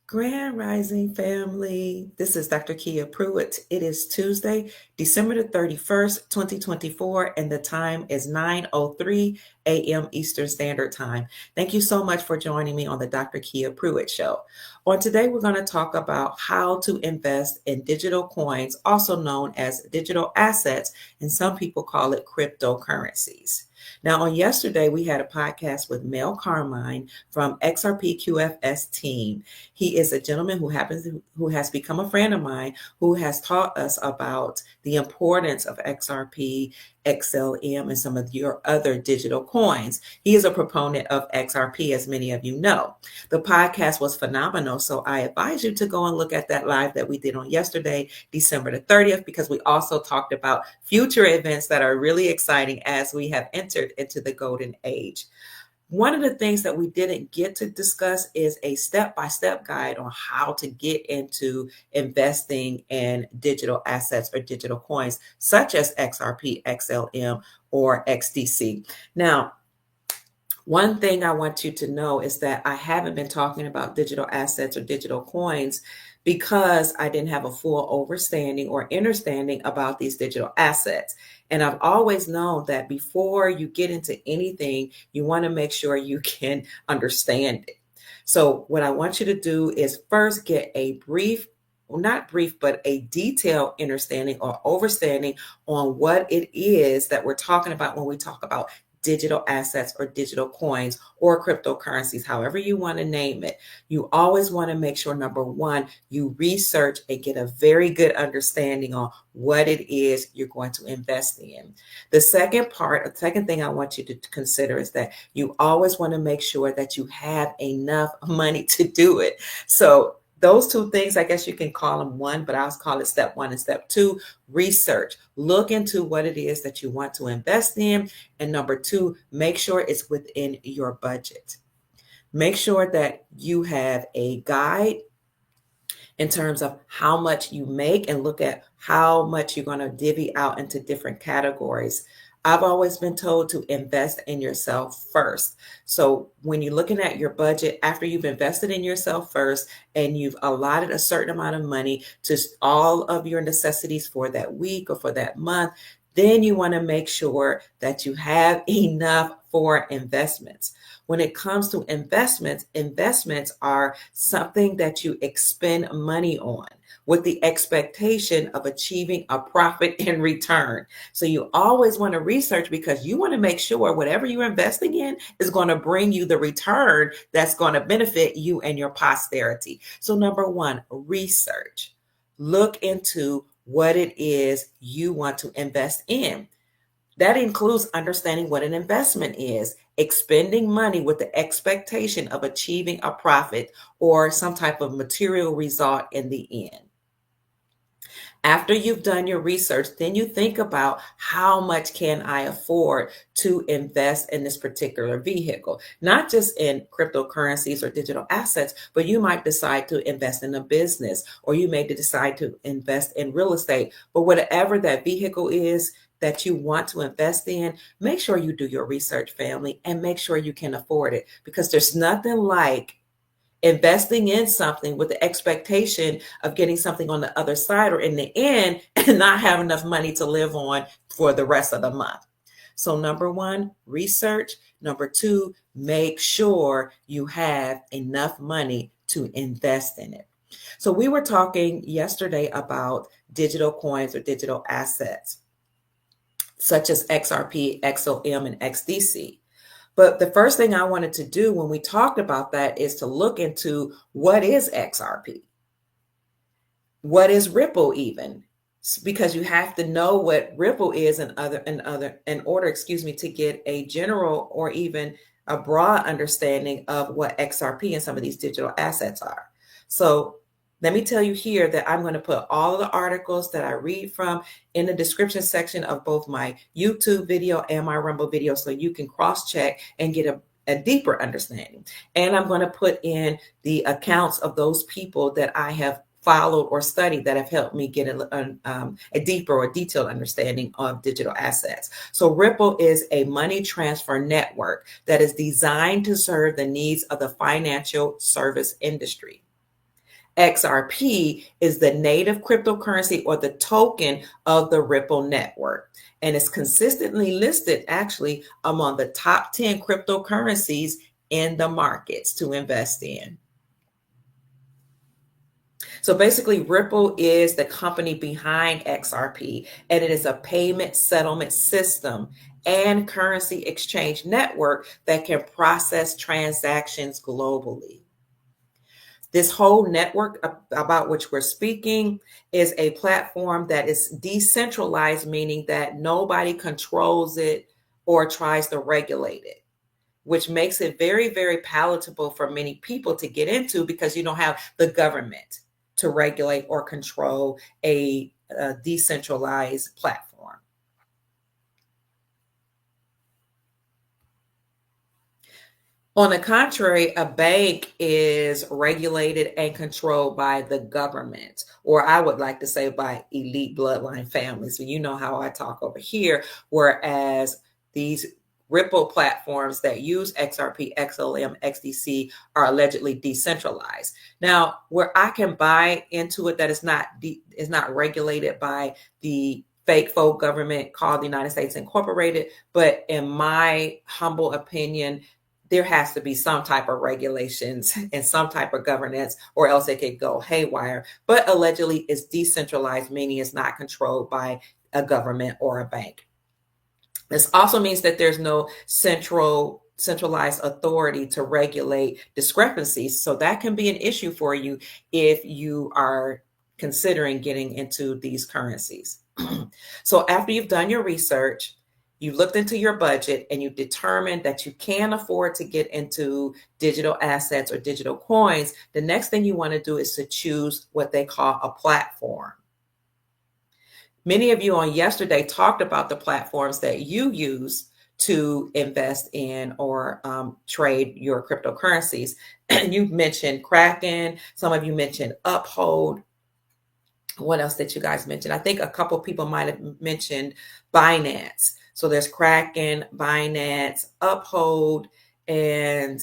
Grand Rising family. This is Dr. Kia Pruitt. It is Tuesday, December the 31st, 2024, and the time is 9:03 a.m. Eastern Standard Time. Thank you so much for joining me on the Dr. Kia Pruitt Show. On today, we're going to talk about how to invest in digital coins, also known as digital assets, and some people call it cryptocurrencies. Now, on yesterday, we had a podcast with Mel Carmine from XRP team. He is a gentleman who has become a friend of mine, who has taught us about the importance of XRP, XLM, and some of your other digital coins. He is a proponent of XRP, as many of you know. The podcast was phenomenal, so I advise you to go and look at that live that we did on yesterday, December the 30th, because we also talked about future events that are really exciting as we have entered into the golden age. One of the things that we didn't get to discuss is a step-by-step guide on how to get into investing in digital assets or digital coins, such as XRP, XLM, or XDC. Now, one thing I want you to know is that I haven't been talking about digital assets or digital coins because I didn't have a full understanding or understanding about these digital assets. And I've always known that before you get into anything, you want to make sure you can understand it. So what I want you to do is first get a brief, well, not brief, but a detailed understanding or overstanding on what it is that we're talking about when we talk about digital assets or digital coins or cryptocurrencies, however you want to name it. You always want to make sure, number one, you research and get a very good understanding on what it is you're going to invest in. The second thing I want you to consider is that you always want to make sure that you have enough money to do it. So those two things, I guess you can call them one, but I'll call it step one and step two. Research. Look into what it is that you want to invest in. And number two, make sure it's within your budget. Make sure that you have a guide in terms of how much you make and look at how much you're going to divvy out into different categories. I've always been told to invest in yourself first. So when you're looking at your budget, after you've invested in yourself first and you've allotted a certain amount of money to all of your necessities for that week or for that month, then you want to make sure that you have enough for investments. When it comes to investments are something that you expend money on with the expectation of achieving a profit in return. So you always want to research because you want to make sure whatever you're investing in is going to bring you the return that's going to benefit you and your posterity. So number one, research. Look into what it is you want to invest in. That includes understanding what an investment is, expending money with the expectation of achieving a profit or some type of material result in the end. After you've done your research, then you think about how much can I afford to invest in this particular vehicle, not just in cryptocurrencies or digital assets, but you might decide to invest in a business or you may decide to invest in real estate. But whatever that vehicle is that you want to invest in, make sure you do your research, family, and make sure you can afford it because there's nothing like investing in something with the expectation of getting something on the other side or in the end and not have enough money to live on for the rest of the month. So number one, research. Number two, make sure you have enough money to invest in it. So we were talking yesterday about digital coins or digital assets, such as XRP, XOM, and XDC. But the first thing I wanted to do when we talked about that is to look into what is XRP? What is Ripple even? Because you have to know what Ripple is in order, to get a general or even a broad understanding of what XRP and some of these digital assets are. So let me tell you here that I'm going to put all of the articles that I read from in the description section of both my YouTube video and my Rumble video so you can cross-check and get a deeper understanding. And I'm going to put in the accounts of those people that I have followed or studied that have helped me get a deeper or detailed understanding of digital assets. So Ripple is a money transfer network that is designed to serve the needs of the financial service industry. XRP is the native cryptocurrency or the token of the Ripple network, and it's consistently listed actually among the top 10 cryptocurrencies in the markets to invest in. So basically, Ripple is the company behind XRP, and it is a payment settlement system and currency exchange network that can process transactions globally. This whole network about which we're speaking is a platform that is decentralized, meaning that nobody controls it or tries to regulate it, which makes it very, very palatable for many people to get into because you don't have the government to regulate or control a decentralized platform. On the contrary, a bank is regulated and controlled by the government, or I would like to say by elite bloodline families. So you know how I talk over here, whereas these Ripple platforms that use XRP, XLM, XDC are allegedly decentralized. Now, where I can buy into it that is not regulated by the fake folk government called the United States Incorporated, but in my humble opinion, there has to be some type of regulations and some type of governance, or else it could go haywire. But allegedly, it's decentralized, meaning it's not controlled by a government or a bank. This also means that there's no centralized authority to regulate discrepancies. So that can be an issue for you if you are considering getting into these currencies. So after you've done your research, you looked into your budget and you determined that you can afford to get into digital assets or digital coins, the next thing you want to do is to choose what they call a platform. Many of you on yesterday talked about the platforms that you use to invest in or trade your cryptocurrencies. And you mentioned Kraken, some of you mentioned Uphold. What else did you guys mention? I think a couple people might have mentioned Binance. So there's Kraken, Binance, Uphold, and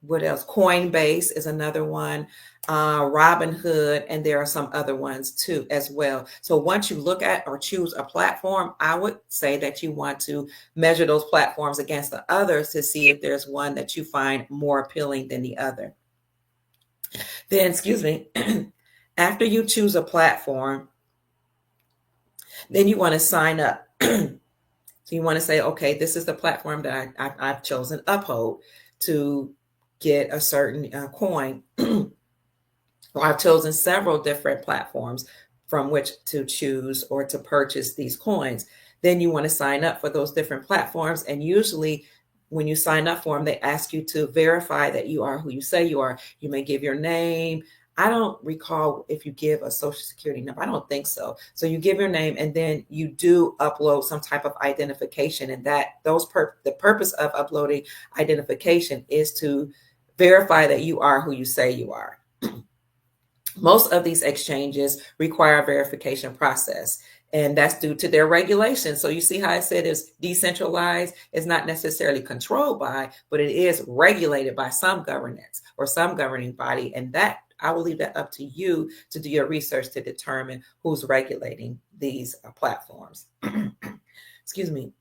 what else? Coinbase is another one, Robinhood, and there are some other ones too as well. So once you look at or choose a platform, I would say that you want to measure those platforms against the others to see if there's one that you find more appealing than the other. Then, excuse me, after you choose a platform, then you want to sign up. So you want to say, okay, this is the platform that I've chosen, Uphold, to get a certain coin. Well, I've chosen several different platforms from which to choose or to purchase these coins. Then you want to sign up for those different platforms. And usually when you sign up for them, they ask you to verify that you are who you say you are. You may give your name. I don't recall if you give a social security number. I don't think so. So you give your name and then you do upload some type of identification. And the purpose of uploading identification is to verify that you are who you say you are. Most of these exchanges require a verification process, and that's due to their regulation. So you see how I said it's decentralized. It's not necessarily controlled by, but it is regulated by some governance or some governing body. And that I will leave that up to you to do your research to determine who's regulating these platforms. Excuse me.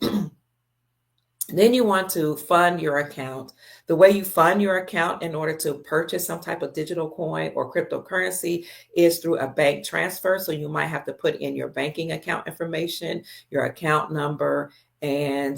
Then you want to fund your account. The way you fund your account in order to purchase some type of digital coin or cryptocurrency is through a bank transfer. So you might have to put in your banking account information, your account number, and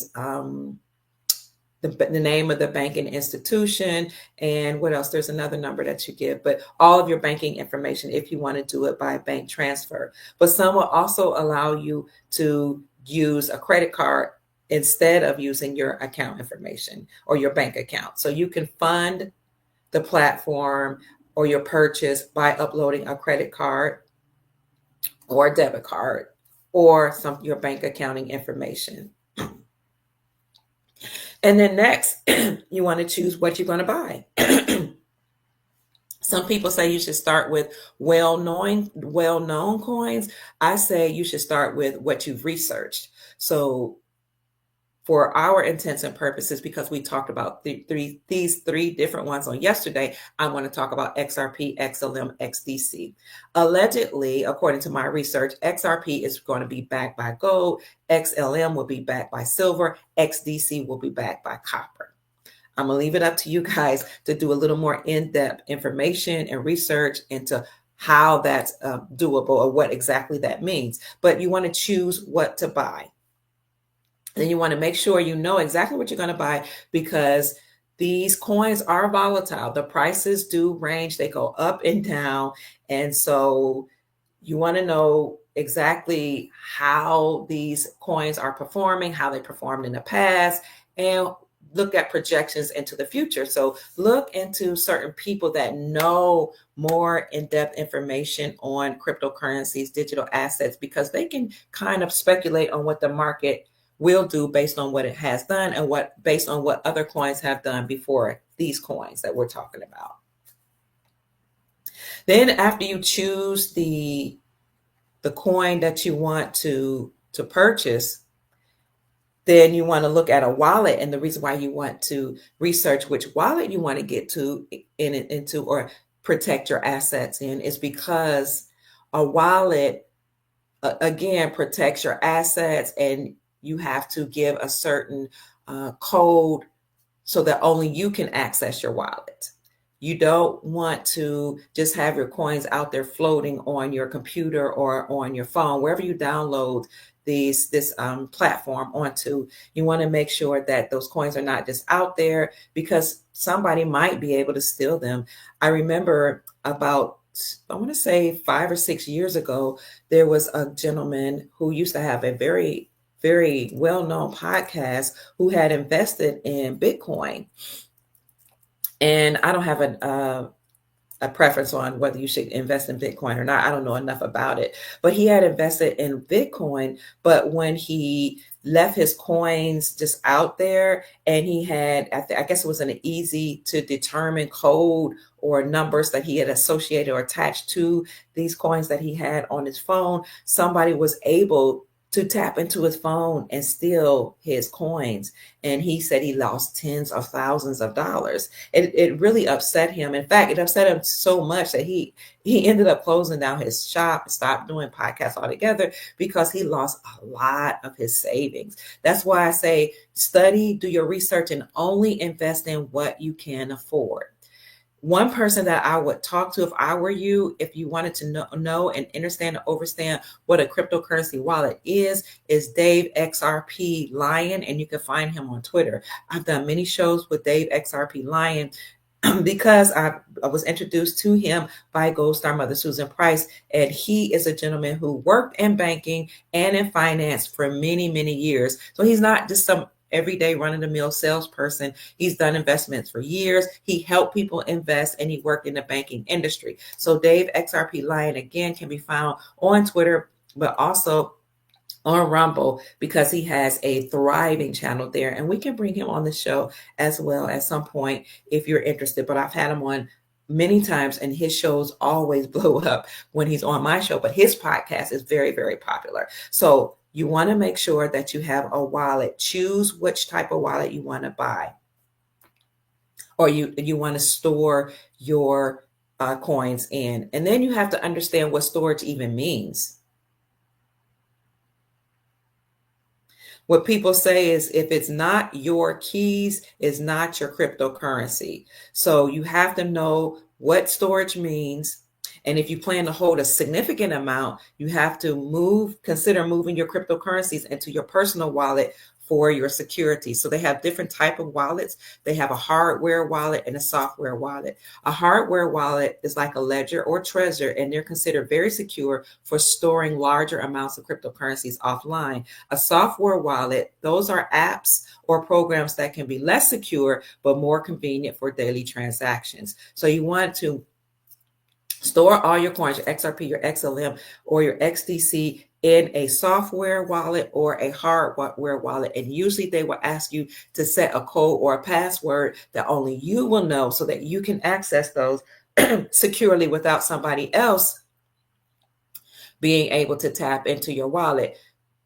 the name of the banking institution, and what else? There's another number that you give, but all of your banking information if you want to do it by bank transfer. But some will also allow you to use a credit card instead of using your account information or your bank account. So you can fund the platform or your purchase by uploading a credit card or a debit card or your bank accounting information. And then next, you want to choose what you're going to buy. Some people say you should start with well-known coins. I say you should start with what you've researched. So for our intents and purposes, because we talked about these three different ones on yesterday, I want to talk about XRP, XLM, XDC. Allegedly, according to my research, XRP is going to be backed by gold, XLM will be backed by silver, XDC will be backed by copper. I'm going to leave it up to you guys to do a little more in-depth information and research into how that's doable or what exactly that means. But you want to choose what to buy. Then you want to make sure you know exactly what you're going to buy, because these coins are volatile. The prices do range, they go up and down. And so you want to know exactly how these coins are performing, how they performed in the past, and look at projections into the future. So look into certain people that know more in-depth information on cryptocurrencies, digital assets, because they can kind of speculate on what the market will do based on what it has done and based on what other coins have done before these coins that we're talking about. Then after you choose the coin that you want to purchase, then you want to look at a wallet. And the reason why you want to research which wallet you want to get into or protect your assets in is because a wallet, again, protects your assets, and you have to give a certain code so that only you can access your wallet. You don't want to just have your coins out there floating on your computer or on your phone, wherever you download this platform onto. You want to make sure that those coins are not just out there, because somebody might be able to steal them. I remember about, I want to say 5 or 6 years ago, there was a gentleman who used to have a very, very well-known podcast who had invested in Bitcoin. And I don't have a preference on whether you should invest in Bitcoin or not. I don't know enough about it. But he had invested in Bitcoin, but when he left his coins just out there, and he had, I guess it was an easy to determine code or numbers that he had associated or attached to these coins that he had on his phone, somebody was able to tap into his phone and steal his coins. And he said he lost tens of thousands of dollars. It really upset him. In fact, it upset him so much that he ended up closing down his shop, stopped doing podcasts altogether, because he lost a lot of his savings. That's why I say study, do your research, and only invest in what you can afford. One person that I would talk to if I were you, if you wanted to know and understand and understand what a cryptocurrency wallet is Dave XRP Lion, and you can find him on Twitter. I've done many shows with Dave XRP Lion because I was introduced to him by Gold Star Mother Susan Price, and he is a gentleman who worked in banking and in finance for many, many years. So he's not just some everyday run-of-the-mill salesperson. He's done investments for years. He helped people invest, and he worked in the banking industry. So Dave XRP Lion, again, can be found on Twitter, but also on Rumble, because he has a thriving channel there, and we can bring him on the show as well at some point if you're interested. But I've had him on many times, and his shows always blow up when he's on my show, but his podcast is very, very popular. So you want to make sure that you have a wallet. Choose which type of wallet you want to buy, or you want to store your coins in. And then you have to understand what storage even means. What people say is, if it's not your keys, it's not your cryptocurrency. So you have to know what storage means. And if you plan to hold a significant amount, you have to consider moving your cryptocurrencies into your personal wallet for your security. So they have different type of wallets. They have a hardware wallet and a software wallet. A hardware wallet is like a ledger or Trezor, and they're considered very secure for storing larger amounts of cryptocurrencies offline. A software wallet, those are apps or programs that can be less secure, but more convenient for daily transactions. So you want to store all your coins, your XRP, your XLM, or your XDC in a software wallet or a hardware wallet. And usually they will ask you to set a code or a password that only you will know, so that you can access those securely without somebody else being able to tap into your wallet.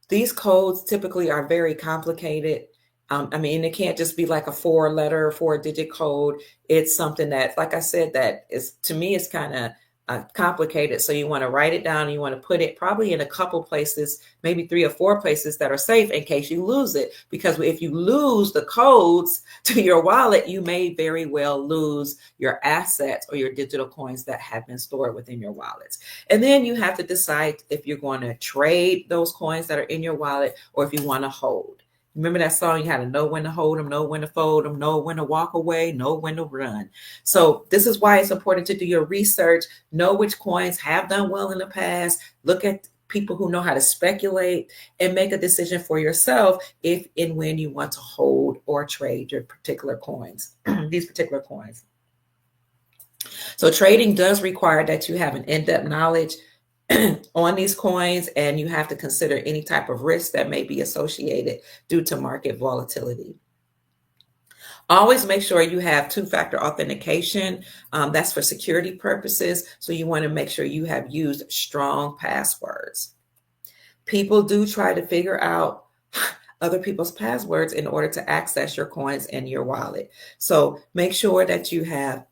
These codes typically are very complicated, I mean, it can't just be like a 4-letter, 4-digit code. It's something that, like I said, that is, to me, it's kind of complicated. So you want to write it down. You want to put it probably in a couple places, maybe 3 or 4 places that are safe in case you lose it. Because if you lose the codes to your wallet, you may very well lose your assets or your digital coins that have been stored within your wallets. And then you have to decide if you're going to trade those coins that are in your wallet or if you want to hold. Remember that song? You had to know when to hold them, know when to fold them, know when to walk away, know when to run. So this is why it's important to do your research, know which coins have done well in the past, look at people who know how to speculate, and make a decision for yourself if and when you want to hold or trade your particular coins, these particular coins. So trading does require that you have an in-depth knowledge on these coins, and you have to consider any type of risk that may be associated due to market volatility. Always make sure you have two-factor authentication. That's for security purposes. So you want to make sure you have used strong passwords. People do try to figure out other people's passwords in order to access your coins in your wallet. So make sure that you have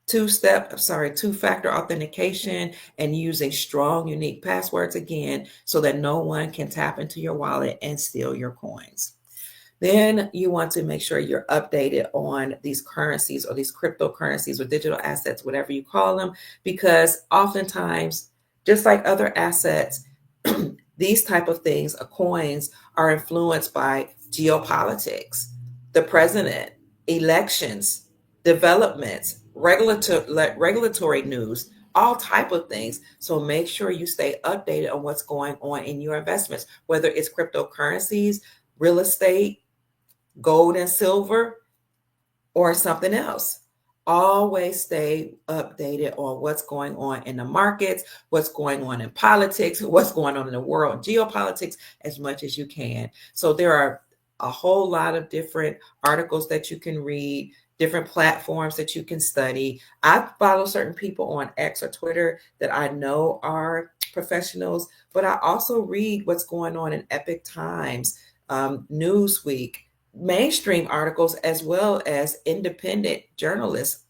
two-factor authentication and using strong, unique passwords again, so that no one can tap into your wallet and steal your coins. Then you want to make sure you're updated on these currencies or these cryptocurrencies or digital assets, whatever you call them, because oftentimes, just like other assets, these type of things, coins, are influenced by geopolitics, the president, elections, developments, regulatory news, all type of things. So make sure you stay updated on what's going on in your investments, whether it's cryptocurrencies, real estate, gold and silver, or something else. Always stay updated on what's going on in the markets, what's going on in politics, what's going on in the world, geopolitics, as much as you can. So there are a whole lot of different articles that you can read, different platforms that you can study. I follow certain people on X or Twitter that I know are professionals, but I also read what's going on in Epic Times, Newsweek, mainstream articles, as well as independent journalistic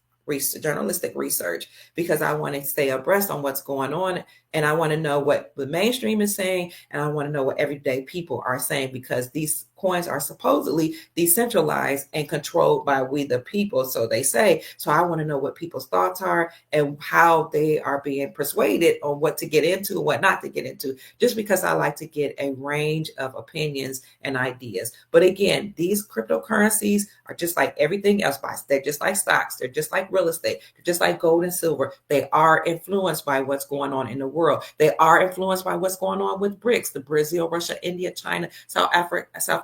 research, because I want to stay abreast on what's going on, and I want to know what the mainstream is saying, and I want to know what everyday people are saying, because these coins are supposedly decentralized and controlled by we the people, so they say. So I want to know what people's thoughts are and how they are being persuaded on what to get into and what not to get into, just because I like to get a range of opinions and ideas. But again, these cryptocurrencies are just like everything else. They're just like stocks. They're just like real estate. They're just like gold and silver. They are influenced by what's going on in the world. They are influenced by what's going on with BRICS, the Brazil, Russia, India, China, South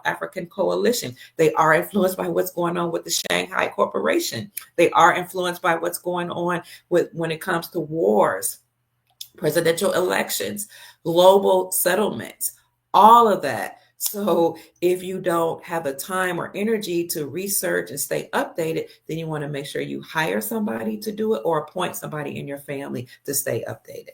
African coalition. They are influenced by what's going on with the Shanghai Corporation. They are influenced by what's going on with when it comes to wars, presidential elections, global settlements, all of that. So if you don't have the time or energy to research and stay updated, then you want to make sure you hire somebody to do it or appoint somebody in your family to stay updated.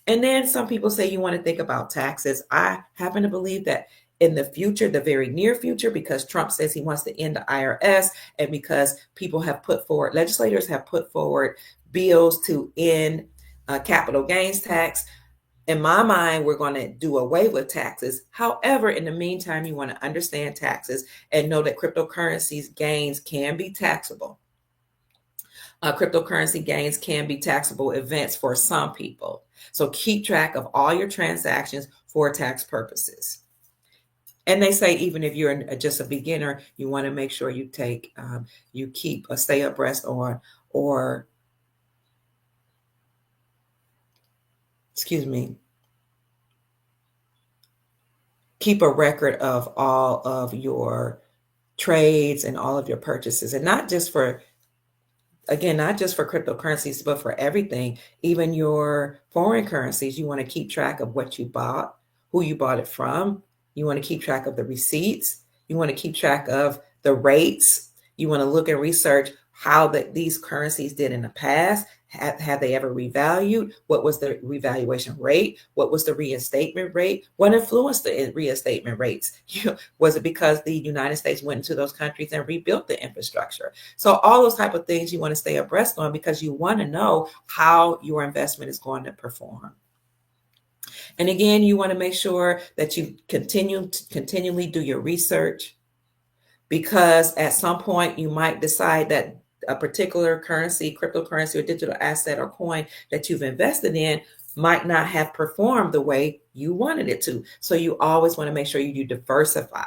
And then some people say you want to think about taxes. I happen to believe that in the future, the very near future, because Trump says he wants to end the IRS, and because legislators have put forward bills to end capital gains tax. In my mind, we're going to do away with taxes. However, in the meantime, you want to understand taxes and know that cryptocurrencies gains can be taxable. Cryptocurrency gains can be taxable events for some people. So keep track of all your transactions for tax purposes. And they say even if you're just a beginner, you want to make sure you stay abreast on, or keep a record of all of your trades and all of your purchases, and not just for cryptocurrencies, but for everything, even your foreign currencies. You want to keep track of what you bought, who you bought it from. You want to keep track of the receipts. You want to keep track of the rates. You want to look and research how these currencies did in the past. Have they ever revalued? What was the revaluation rate? What was the reinstatement rate? What influenced the reinstatement rates? Was it because the United States went into those countries and rebuilt the infrastructure? So all those type of things you want to stay abreast on, because you want to know how your investment is going to perform. And again, you want to make sure that you continually do your research, because at some point you might decide that a particular currency, cryptocurrency, or digital asset or coin that you've invested in might not have performed the way you wanted it to. So you always want to make sure you diversify.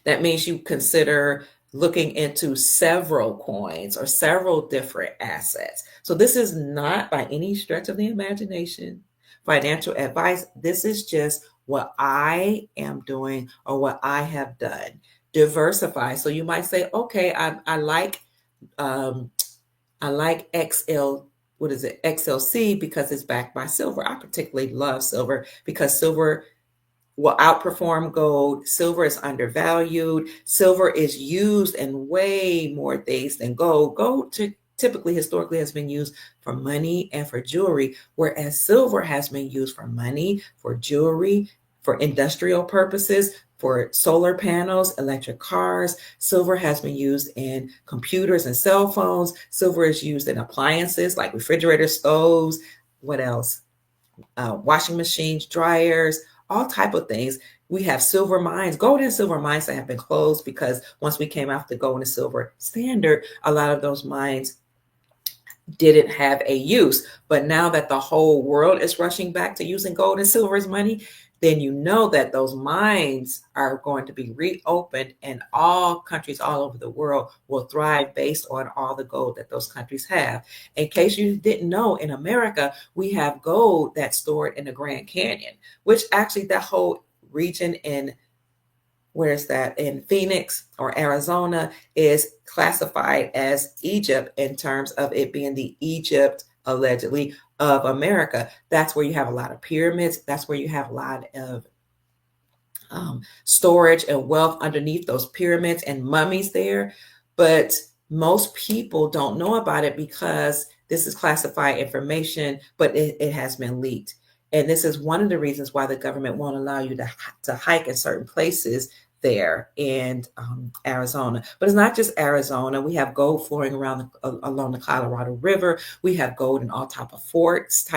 That means you consider looking into several coins or several different assets. So this is not by any stretch of the imagination financial advice. This is just what I am doing or what I have done. Diversify. So you might say, okay, I like XLC because it's backed by silver. I particularly love silver because silver will outperform gold. Silver is undervalued. Silver is used in way more things than gold. Gold typically, historically, has been used for money and for jewelry, whereas silver has been used for money, for jewelry, for industrial purposes, for solar panels, electric cars. Silver has been used in computers and cell phones. Silver is used in appliances like refrigerators, stoves, what else? Washing machines, dryers, all type of things. We have silver mines, gold and silver mines that have been closed because once we came out the gold and silver standard, a lot of those mines didn't have a use. But now that the whole world is rushing back to using gold and silver as money, then you know that those mines are going to be reopened, and all countries all over the world will thrive based on all the gold that those countries have. In case you didn't know, in America, we have gold that's stored in the Grand Canyon, which actually that whole region in in Phoenix or Arizona is classified as Egypt in terms of it being the Egypt, allegedly, of America. That's where you have a lot of pyramids. That's where you have a lot of storage and wealth underneath those pyramids and mummies there. But most people don't know about it because this is classified information, but it has been leaked. And this is one of the reasons why the government won't allow you to hike in certain places there in Arizona. But it's not just Arizona. We have gold flowing around along the Colorado River. We have gold in all type of forts,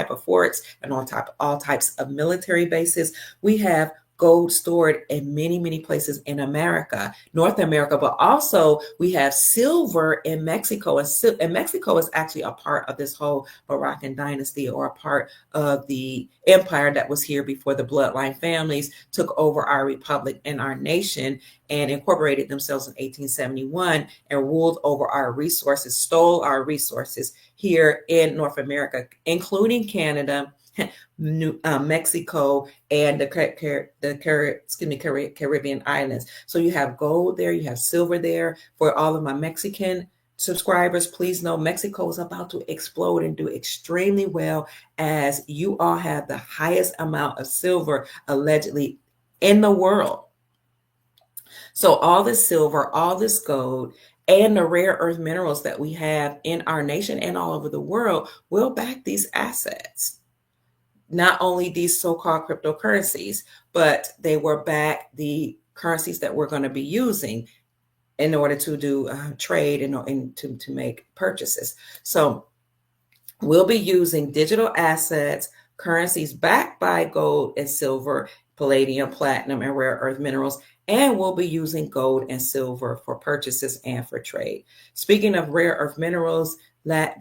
and all types of military bases. We have gold stored in many, many places in America, North America, but also we have silver in Mexico. And Mexico is actually a part of this whole Moroccan dynasty, or a part of the empire that was here before the bloodline families took over our republic and our nation and incorporated themselves in 1871 and ruled over our resources, stole our resources here in North America, including Canada, Mexico, and the Caribbean islands. So you have gold there, you have silver there. For all of my Mexican subscribers, please know Mexico is about to explode and do extremely well, as you all have the highest amount of silver allegedly in the world. So all this silver, all this gold, and the rare earth minerals that we have in our nation and all over the world will back these assets. Not only these so-called cryptocurrencies, but they were back the currencies that we're going to be using in order to do trade and to make purchases. So we'll be using digital assets, currencies backed by gold and silver, palladium, platinum, and rare earth minerals, and we'll be using gold and silver for purchases and for trade. Speaking of rare earth minerals,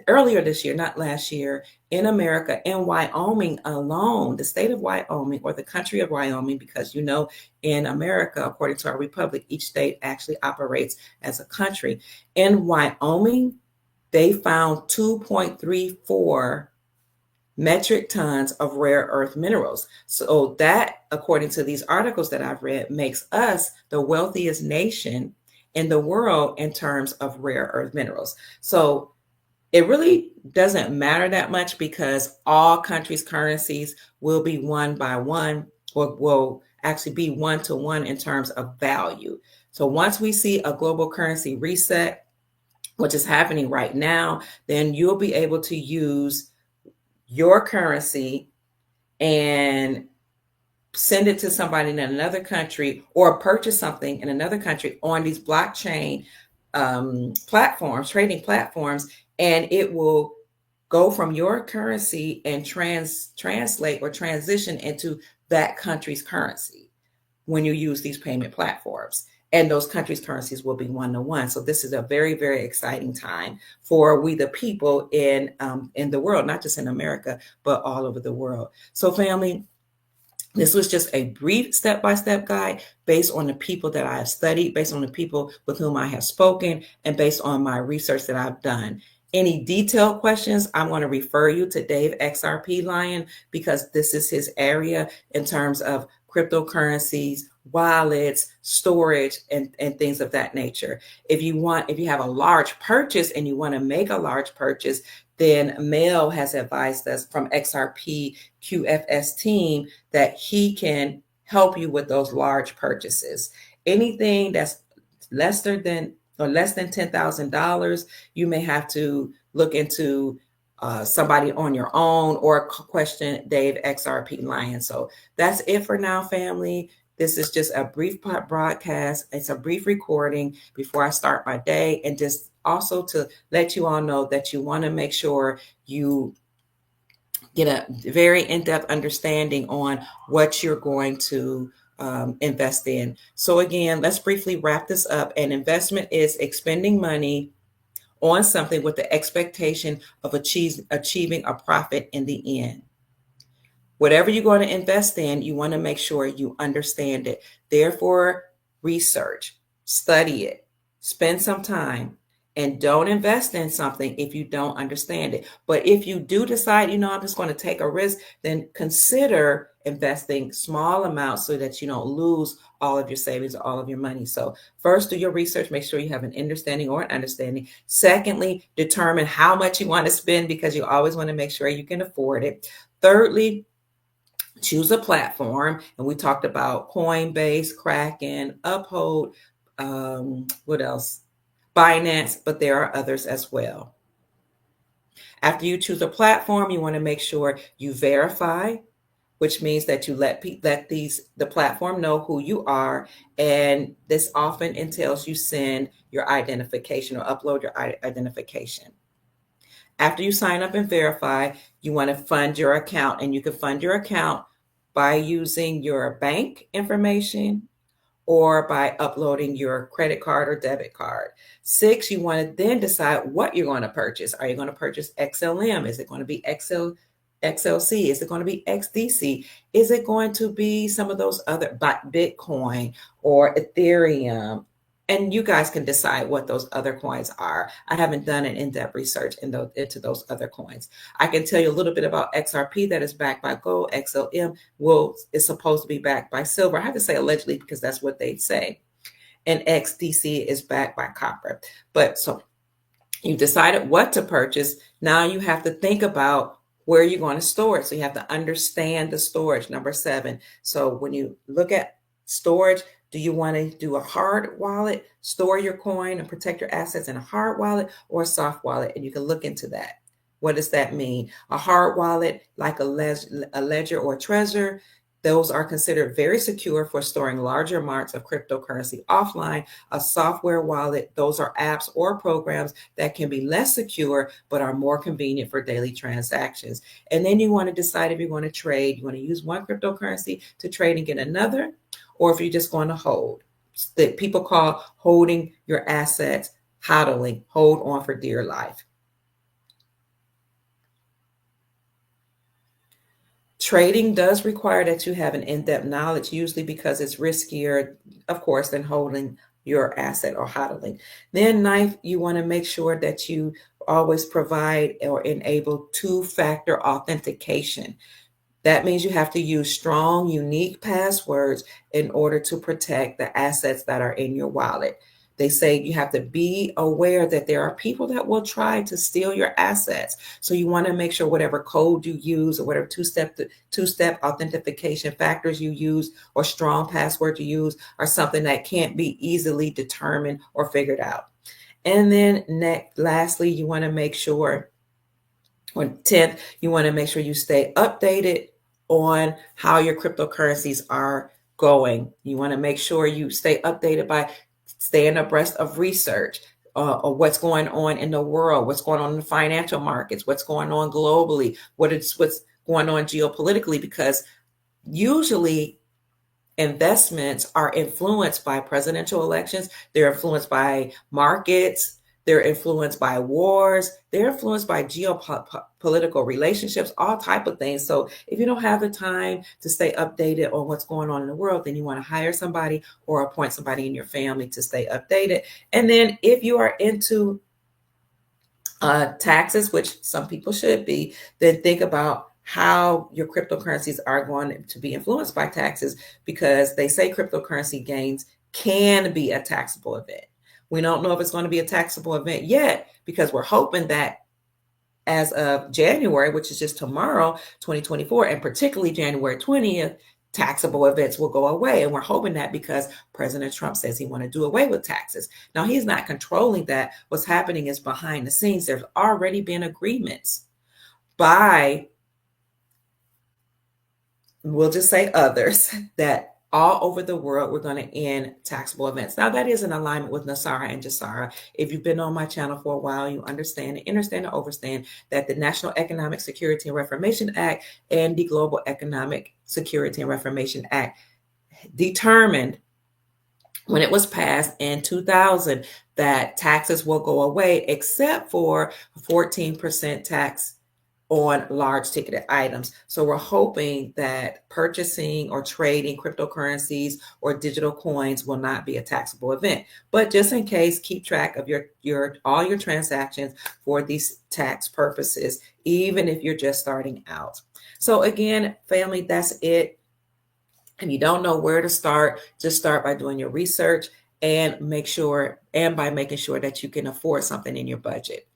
earlier this year, not last year, in America, in Wyoming alone, the state of Wyoming, or the country of Wyoming, because in America, according to our republic, each state actually operates as a country. In Wyoming, they found 2.34 metric tons of rare earth minerals. So that, according to these articles that I've read, makes us the wealthiest nation in the world in terms of rare earth minerals. So it really doesn't matter that much, because all countries' currencies will be one by one, or will actually be one to one in terms of value. So once we see a global currency reset, which is happening right now, then you'll be able to use your currency and send it to somebody in another country or purchase something in another country on these blockchain platforms, trading platforms, and it will go from your currency and translate or transition into that country's currency when you use these payment platforms. And those countries' currencies will be one to one. So this is a very, very exciting time for we the people in the world, not just in America, but all over the world. So, family, this was just a brief step-by-step guide based on the people that I have studied, based on the people with whom I have spoken, and based on my research that I've done. Any detailed questions, I'm going to refer you to Dave XRP Lion because this is his area in terms of cryptocurrencies, wallets, storage, and things of that nature. If you have a large purchase and you want to make a large purchase, then Mel has advised us from XRP QFS team that he can help you with those large purchases. Anything that's less than $10,000, you may have to look into somebody on your own or question Dave XRP Lion. So that's it for now, family. This is just a brief broadcast. It's a brief recording before I start my day, and just also to let you all know that you want to make sure you get a very in-depth understanding on what you're going to invest in. So again, let's briefly wrap this up. An investment is expending money on something with the expectation of achieving a profit in the end. Whatever you're going to invest in, you want to make sure you understand it. Therefore, research, study it, spend some time, and don't invest in something if you don't understand it. But if you do decide, I'm just going to take a risk, then consider investing small amounts so that you don't lose all of your savings or all of your money. So first, do your research, make sure you have an understanding or an understanding. Secondly, determine how much you want to spend because you always want to make sure you can afford it. Thirdly, choose a platform. And we talked about Coinbase, Kraken, Uphold, what else? Binance, but there are others as well. After you choose a platform, you want to make sure you verify, which means that you let the platform know who you are. And this often entails you send your identification or upload your identification. After you sign up and verify, you want to fund your account, and you can fund your account by using your bank information or by uploading your credit card or debit card. 6, you want to then decide what you're going to purchase. Are you going to purchase XLM? Is it going to be XLC? Is it going to be XDC? Is it going to be some of those other Bitcoin or Ethereum? And you guys can decide what those other coins are. I haven't done an in-depth research into those other coins. I can tell you a little bit about XRP that is backed by gold. XLM is supposed to be backed by silver. I have to say allegedly because that's what they say. And XDC is backed by copper. But so you decided what to purchase. Now you have to think about where you're going to store it. So you have to understand the storage, number 7. So when you look at storage, do you want to do a hard wallet, store your coin and protect your assets in a hard wallet, or a soft wallet? And you can look into that. What does that mean? A hard wallet, like a ledger or a Trezor, those are considered very secure for storing larger amounts of cryptocurrency offline. A software wallet, those are apps or programs that can be less secure, but are more convenient for daily transactions. And then you want to decide if you want to trade. You want to use one cryptocurrency to trade and get another, or if you're just going to hold. That people call holding your assets, hodling, hold on for dear life. Trading does require that you have an in-depth knowledge, usually because it's riskier, of course, than holding your asset or hodling. Then 9th, you want to make sure that you always provide or enable two-factor authentication. That means you have to use strong, unique passwords in order to protect the assets that are in your wallet. They say you have to be aware that there are people that will try to steal your assets. So you want to make sure whatever code you use or whatever two-step authentication factors you use or strong password you use are something that can't be easily determined or figured out. And then lastly, you want to make sure, or 10th, you want to make sure you stay updated on how your cryptocurrencies are going. You want to make sure you stay updated by staying abreast of research, or what's going on in the world, what's going on in the financial markets, what's going on globally, what's going on geopolitically, because usually investments are influenced by presidential elections. They're influenced by markets. They're influenced by wars. They're influenced by geopolitical relationships, all type of things. So if you don't have the time to stay updated on what's going on in the world, then you want to hire somebody or appoint somebody in your family to stay updated. And then if you are into taxes, which some people should be, then think about how your cryptocurrencies are going to be influenced by taxes, because they say cryptocurrency gains can be a taxable event. We don't know if it's going to be a taxable event yet, because we're hoping that as of January, which is just tomorrow, 2024, and particularly January 20th, taxable events will go away. And we're hoping that because President Trump says he wants to do away with taxes. Now, he's not controlling that. What's happening is behind the scenes, there's already been agreements by, we'll just say others, that all over the world, we're going to end taxable events. Now, that is in alignment with NESARA and GESARA. If you've been on my channel for a while, you understand and overstand that the National Economic Security and Reformation Act and the Global Economic Security and Reformation Act determined, when it was passed in 2000, that taxes will go away except for a 14% tax on large ticketed items. So we're hoping that purchasing or trading cryptocurrencies or digital coins will not be a taxable event. But just in case, keep track of your all your transactions for these tax purposes, even if you're just starting out. So again, family, that's it. If you don't know where to start, just start by doing your research and by making sure that you can afford something in your budget.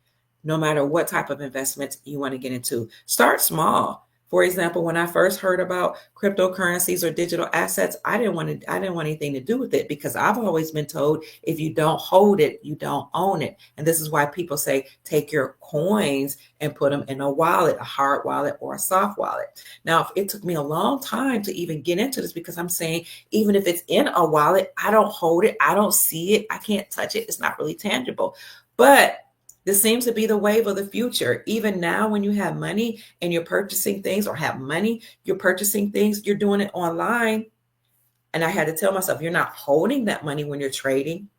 No matter what type of investments you want to get into, start small. For example, when I first heard about cryptocurrencies or digital assets, I didn't want anything to do with it, because I've always been told if you don't hold it, you don't own it. And this is why people say take your coins and put them in a wallet, a hard wallet or a soft wallet. Now, it took me a long time to even get into this, because I'm saying even if it's in a wallet, I don't hold it, I don't see it, I can't touch it, it's not really tangible. But this seems to be the wave of the future. Even now, when you have money and you're purchasing things, or have money, you're purchasing things, you're doing it online. And I had to tell myself, you're not holding that money when you're trading.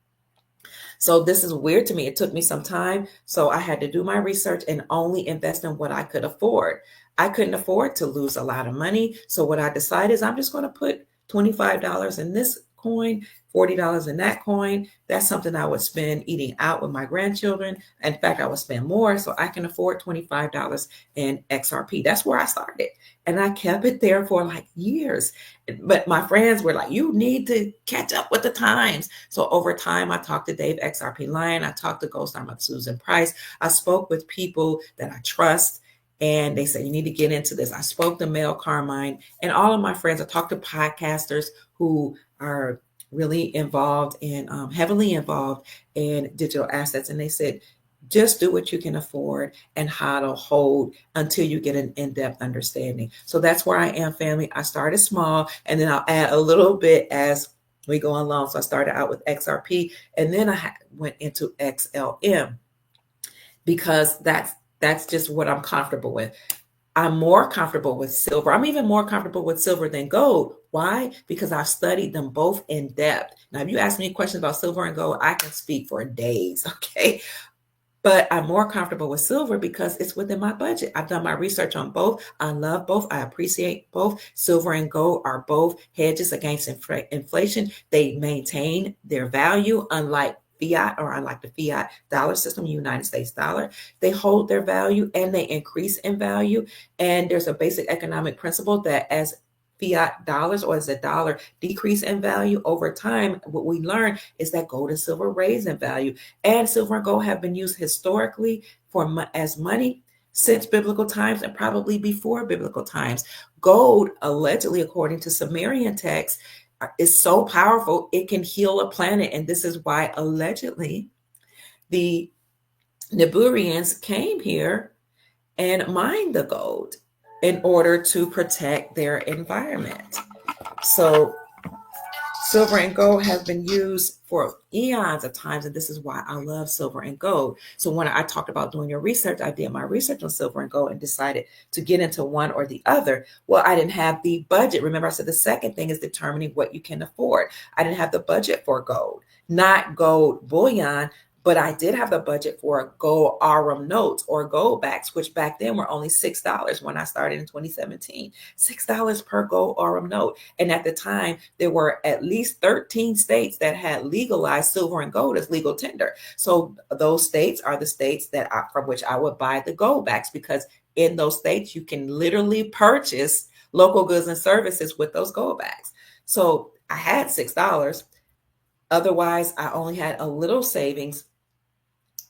So this is weird to me. It took me some time. So I had to do my research and only invest in what I could afford. I couldn't afford to lose a lot of money. So what I decided is I'm just going to put $25 in this coin, $40 in that coin. That's something I would spend eating out with my grandchildren. In fact, I would spend more, so I can afford $25 in XRP. That's where I started. And I kept it there for like years. But my friends were like, you need to catch up with the times. So over time, I talked to Dave XRP Lyon. I talked to Ghost Armor Susan Price. I spoke with people that I trust, and they said, you need to get into this. I spoke to Mel Carmine and all of my friends. I talked to podcasters who are really involved in, heavily involved in digital assets. And they said, just do what you can afford and how to hold until you get an in-depth understanding. So that's where I am, family. I started small, and then I'll add a little bit as we go along. So I started out with XRP, and then I went into XLM, because that's just what I'm comfortable with. I'm more comfortable with silver. I'm even more comfortable with silver than gold. Why? Because I've studied them both in depth. Now, if you ask me questions about silver and gold, I can speak for days, okay? But I'm more comfortable with silver because it's within my budget. I've done my research on both. I love both. I appreciate both. Silver and gold are both hedges against inflation. They maintain their value, unlike fiat, or unlike the fiat dollar system, United States dollar. They hold their value and they increase in value. And there's a basic economic principle that as fiat dollars, or as a dollar decrease in value over time, what we learn is that gold and silver raise in value. And silver and gold have been used historically as money since biblical times, and probably before biblical times. Gold, allegedly, according to Sumerian texts, is so powerful it can heal a planet. And this is why, allegedly, The Niburians came here and mined the gold in order to protect their environment. So silver and gold have been used for eons of times, and this is why I love silver and gold. So when I talked about doing your research, I did my research on silver and gold and decided to get into one or the other. Well, I didn't have the budget. Remember, I said the second thing is determining what you can afford. I didn't have the budget for gold, not gold bullion, but I did have the budget for gold Arum notes or gold backs, which back then were only $6 when I started in 2017. $6 per gold Arum note. And at the time, there were at least 13 states that had legalized silver and gold as legal tender. So those states are the states from which I would buy the gold backs, because in those states, you can literally purchase local goods and services with those gold backs. So I had $6. Otherwise, I only had a little savings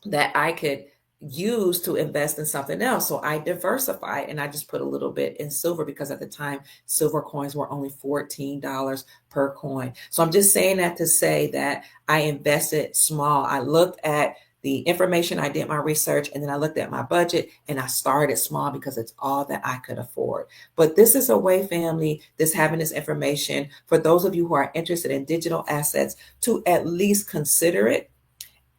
that I could use to invest in something else. So I diversified and I just put a little bit in silver, because at the time, silver coins were only $14 per coin. So I'm just saying that to say that I invested small. I looked at the information, I did my research, and then I looked at my budget and I started small because it's all that I could afford. But this is a way, family, having this information for those of you who are interested in digital assets to at least consider it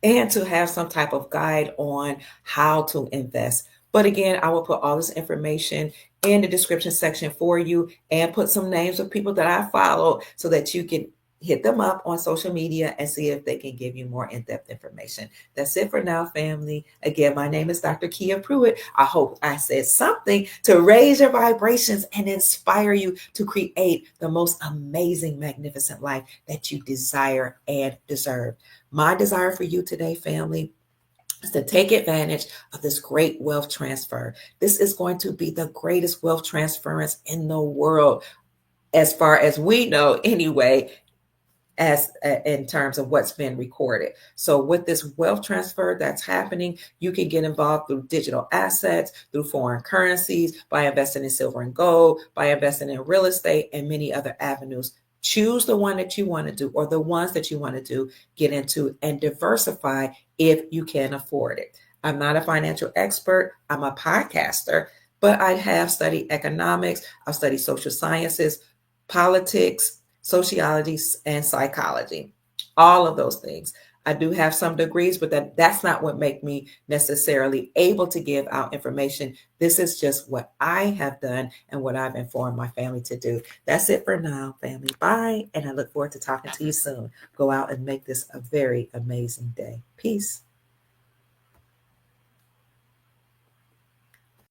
and to have some type of guide on how to invest. But again, I will put all this information in the description section for you and put some names of people that I follow so that you can hit them up on social media and see if they can give you more in-depth information. That's it for now, family. Again, my name is Dr. Kia Pruitt. I hope I said something to raise your vibrations and inspire you to create the most amazing, magnificent life that you desire and deserve. My desire for you today, family, is to take advantage of this great wealth transfer. This is going to be the greatest wealth transference in the world, as far as we know anyway, as in terms of what's been recorded. So with this wealth transfer that's happening, you can get involved through digital assets, through foreign currencies, by investing in silver and gold, by investing in real estate, and many other avenues. Choose the one that you want to do, or the ones that you want to do, get into, and diversify if you can afford it. I'm not a financial expert. I'm a podcaster, but I have studied economics. I've studied social sciences, politics, sociology, and psychology, all of those things. I do have some degrees, but that's not what make me necessarily able to give out information. This is just what I have done and what I've informed my family to do. That's it for now, family. Bye. And I look forward to talking to you soon. Go out and make this a very amazing day. Peace.